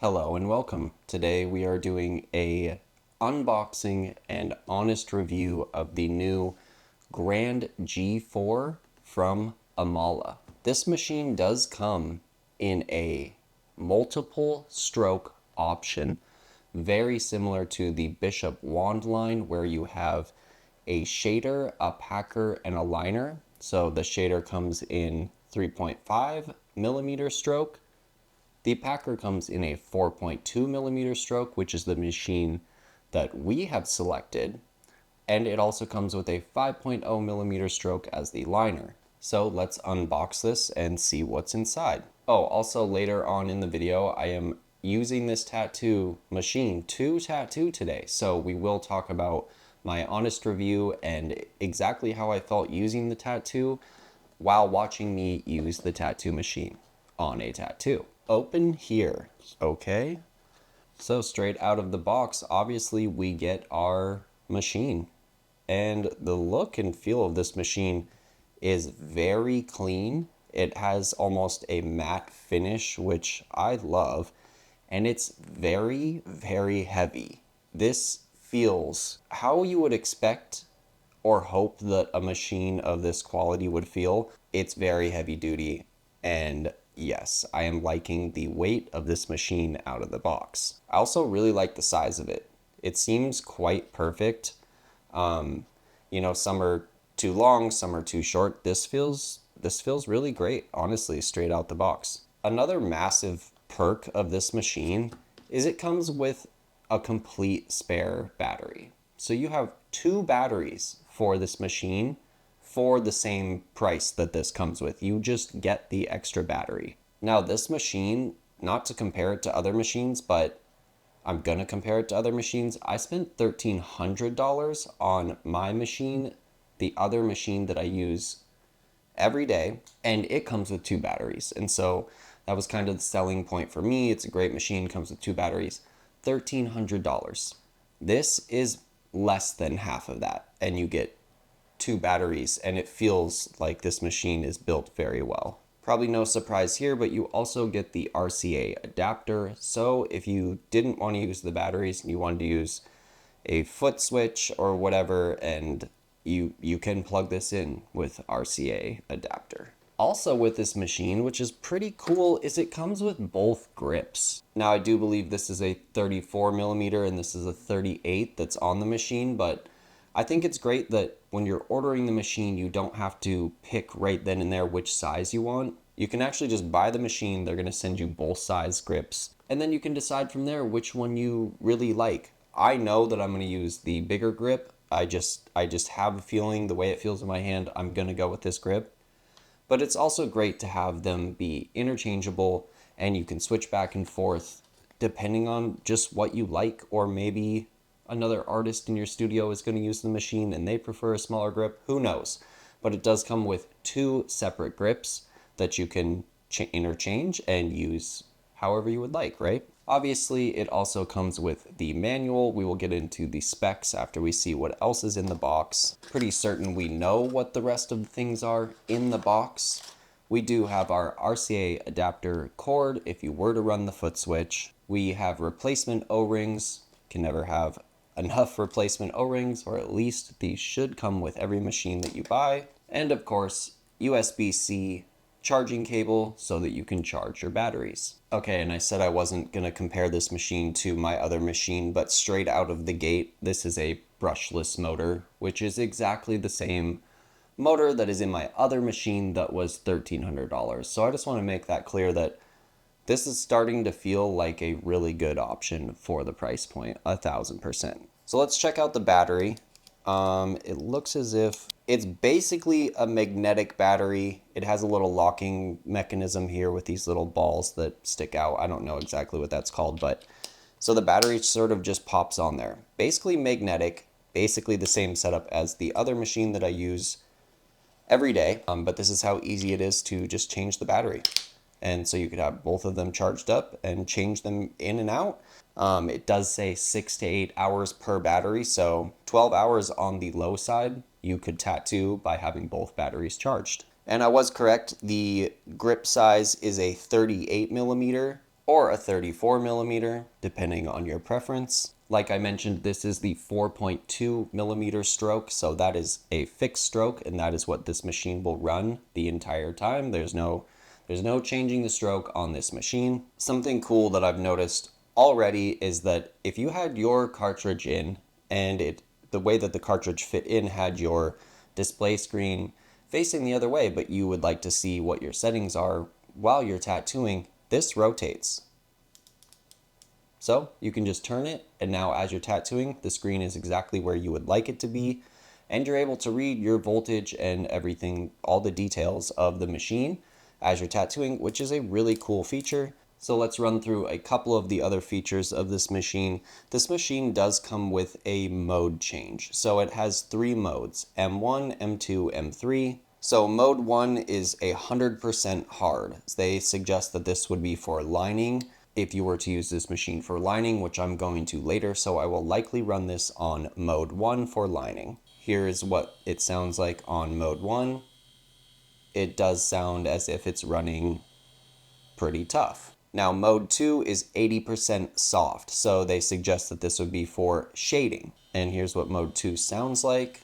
Hello and welcome. Today we are doing a unboxing and honest review of the new Grand G4 from Emalla. This machine does come in a multiple stroke option, very similar to the Bishop wand line where you have a shader, a packer, and a liner. So the shader comes in 3.5 millimeter stroke. The Packer comes in a 4.2 millimeter stroke, which is the machine that we have selected, and it also comes with a 5.0 millimeter stroke as the liner. So let's unbox this and see what's inside. Oh, also later on in the video, I am using this tattoo machine to tattoo today. So we will talk about my honest review and exactly how I felt using the tattoo while watching me use the tattoo machine on a tattoo. Open here, okay? So straight out of the box, obviously we get our machine. And the look and feel of this machine is very clean. It has almost a matte finish, which I love. And it's very, very heavy. This feels how you would expect or hope that a machine of this quality would feel. It's very heavy duty, and yes, I am liking the weight of this machine out of the box. I also really like the size of it. It seems quite perfect. Some are too long, some are too short. This feels really great, honestly, straight out the box. Another massive perk of this machine is it comes with a complete spare battery. So you have two batteries for this machine for the same price that this comes with. You just get the extra battery. Now this machine, not to compare it to other machines, but I'm gonna compare it to other machines. I spent $1,300 on my machine, the other machine that I use every day, and it comes with two batteries. And so that was kind of the selling point for me. It's a great machine, comes with two batteries, $1,300. This is less than half of that, and you get two batteries, and it feels like this machine is built very well. Probably no surprise here, but you also get the RCA adapter. So if you didn't want to use the batteries and you wanted to use a foot switch or whatever, and you can plug this in with RCA adapter. Also with this machine, which is pretty cool, is it comes with both grips. Now I do believe this is a 34 millimeter and this is a 38 that's on the machine, but I think it's great that when you're ordering the machine, you don't have to pick right then and there which size you want. You can actually just buy the machine. They're going to send you both size grips, and then you can decide from there which one you really like. I know that I'm going to use the bigger grip. I just have a feeling the way it feels in my hand, I'm going to go with this grip. But it's also great to have them be interchangeable, and you can switch back and forth depending on just what you like, or maybe another artist in your studio is going to use the machine and they prefer a smaller grip. Who knows? But it does come with two separate grips that you can interchange and use however you would like, right? Obviously, it also comes with the manual. We will get into the specs after we see what else is in the box. Pretty certain we know what the rest of the things are in the box. We do have our RCA adapter cord if you were to run the foot switch. We have replacement O-rings. Can never have enough replacement O-rings, or at least these should come with every machine that you buy. And of course, USB-C charging cable so that you can charge your batteries. Okay, and I said I wasn't gonna compare this machine to my other machine, but straight out of the gate, this is a brushless motor, which is exactly the same motor that is in my other machine that was $1,300. So I just want to make that clear that this is starting to feel like a really good option for the price point, 1,000%. So let's check out the battery. It looks as if it's basically a magnetic battery. It has a little locking mechanism here with these little balls that stick out. I don't know exactly what that's called, but so the battery sort of just pops on there. Basically magnetic, basically the same setup as the other machine that I use every day, but this is how easy it is to just change the battery. And so you could have both of them charged up and change them in and out. It does say 6 to 8 hours per battery, so 12 hours on the low side you could tattoo by having both batteries charged. And I was correct, the grip size is a 38 millimeter or a 34 millimeter, depending on your preference. Like I mentioned, this is the 4.2 millimeter stroke, so that is a fixed stroke, and that is what this machine will run the entire time. There's no changing the stroke on this machine. Something cool that I've noticed already is that if you had your cartridge in and the way that the cartridge fit in had your display screen facing the other way, but you would like to see what your settings are while you're tattooing, this rotates. So you can just turn it, and now as you're tattooing, the screen is exactly where you would like it to be, and you're able to read your voltage and everything, all the details of the machine as you're tattooing, which is a really cool feature. So let's run through a couple of the other features of this machine. This machine does come with a mode change. So it has 3 modes, M1, M2, M3. So mode 1 is 100% hard. They suggest that this would be for lining if you were to use this machine for lining, which I'm going to later, so I will likely run this on mode 1 for lining. Here is what it sounds like on mode 1. It does sound as if it's running pretty tough. Now mode 2 is 80% soft, so they suggest that this would be for shading. And here's what mode 2 sounds like.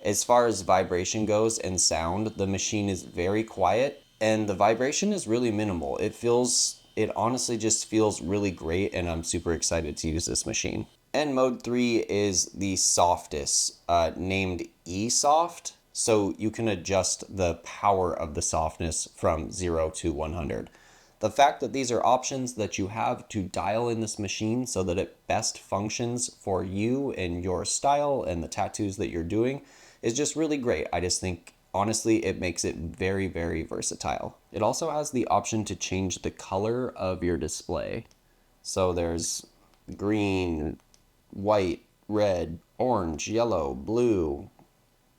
As far as vibration goes and sound, the machine is very quiet, and the vibration is really minimal. It honestly just feels really great, and I'm super excited to use this machine. And mode 3 is the softest, named E-Soft. So you can adjust the power of the softness from 0 to 100. The fact that these are options that you have to dial in this machine so that it best functions for you and your style and the tattoos that you're doing is just really great. I just think, honestly, it makes it very, very versatile. It also has the option to change the color of your display. So there's green, white, red, orange, yellow, blue,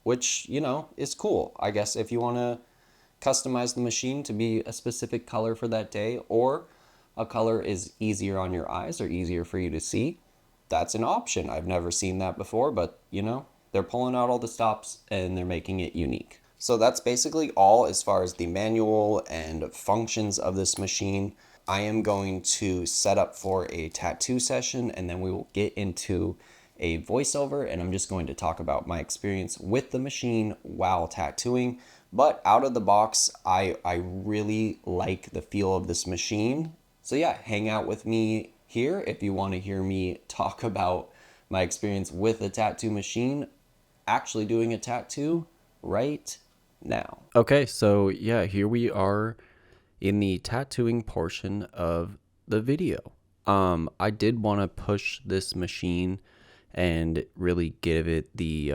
which, is cool. I guess if you want to customize the machine to be a specific color for that day, or a color is easier on your eyes or easier for you to see, that's an option. I've never seen that before, but they're pulling out all the stops and they're making it unique. So that's basically all as far as the manual and functions of this machine. I am going to set up for a tattoo session, and then we will get into a voiceover, and I'm just going to talk about my experience with the machine while tattooing. But out of the box, I really like the feel of this machine. So yeah, hang out with me here if you want to hear me talk about my experience with a tattoo machine, actually doing a tattoo right now. Okay, so yeah, here we are in the tattooing portion of the video. I did want to push this machine and really give it the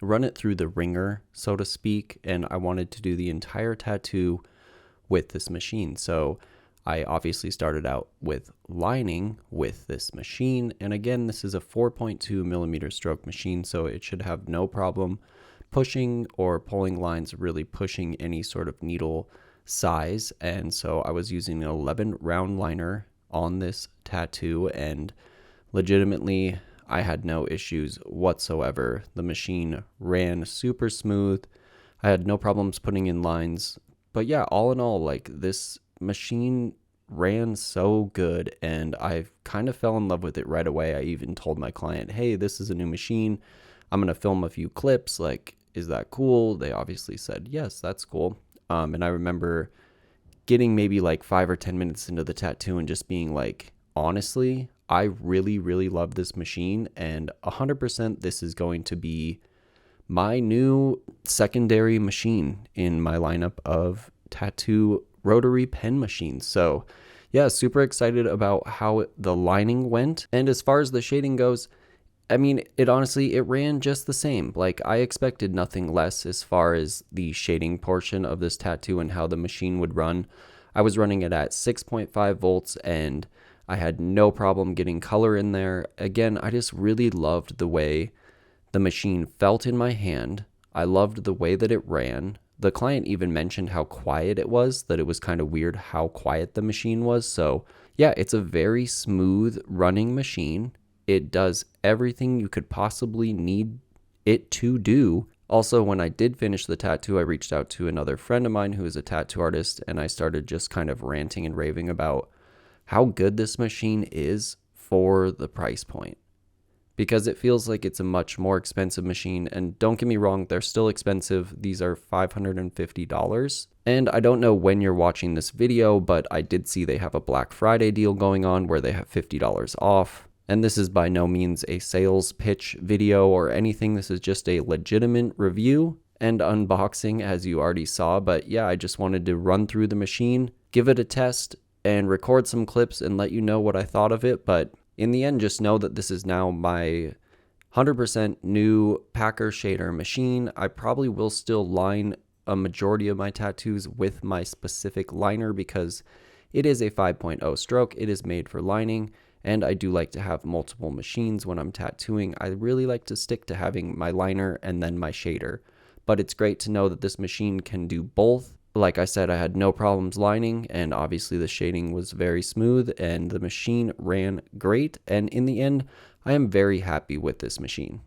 run it through the ringer, so to speak, and I wanted to do the entire tattoo with this machine. So I obviously started out with lining with this machine, and again, this is a 4.2 millimeter stroke machine, so it should have no problem pushing or pulling lines, really pushing any sort of needle size. And so I was using an 11 round liner on this tattoo, and legitimately I had no issues whatsoever. The machine ran super smooth. I had no problems putting in lines. But yeah, all in all, like, this machine ran so good, and I kind of fell in love with it right away. I even told my client, hey, this is a new machine. I'm going to film a few clips. Like, is that cool? They obviously said, yes, that's cool. And I remember getting maybe like 5 or 10 minutes into the tattoo and just being like, honestly, I really, really love this machine, and 100% this is going to be my new secondary machine in my lineup of tattoo rotary pen machines. So yeah, super excited about how the lining went. And as far as the shading goes, I mean, it ran just the same. Like, I expected nothing less as far as the shading portion of this tattoo and how the machine would run. I was running it at 6.5 volts, and I had no problem getting color in there. Again, I just really loved the way the machine felt in my hand. I loved the way that it ran. The client even mentioned how quiet it was, that it was kind of weird how quiet the machine was. So yeah, it's a very smooth running machine. It does everything you could possibly need it to do. Also, when I did finish the tattoo, I reached out to another friend of mine who is a tattoo artist, and I started just kind of ranting and raving about how good this machine is for the price point. Because it feels like it's a much more expensive machine. And don't get me wrong, they're still expensive. These are $550. And I don't know when you're watching this video, but I did see they have a Black Friday deal going on where they have $50 off. And this is by no means a sales pitch video or anything. This is just a legitimate review and unboxing, as you already saw. But yeah, I just wanted to run through the machine, give it a test, and record some clips and let you know what I thought of it. But in the end, just know that this is now my 100% new Packer shader machine. I probably will still line a majority of my tattoos with my specific liner because it is a 5.0 stroke. It is made for lining, and I do like to have multiple machines when I'm tattooing. I really like to stick to having my liner and then my shader. But it's great to know that this machine can do both. Like I said, I had no problems lining, and obviously the shading was very smooth, and the machine ran great. And in the end, I am very happy with this machine.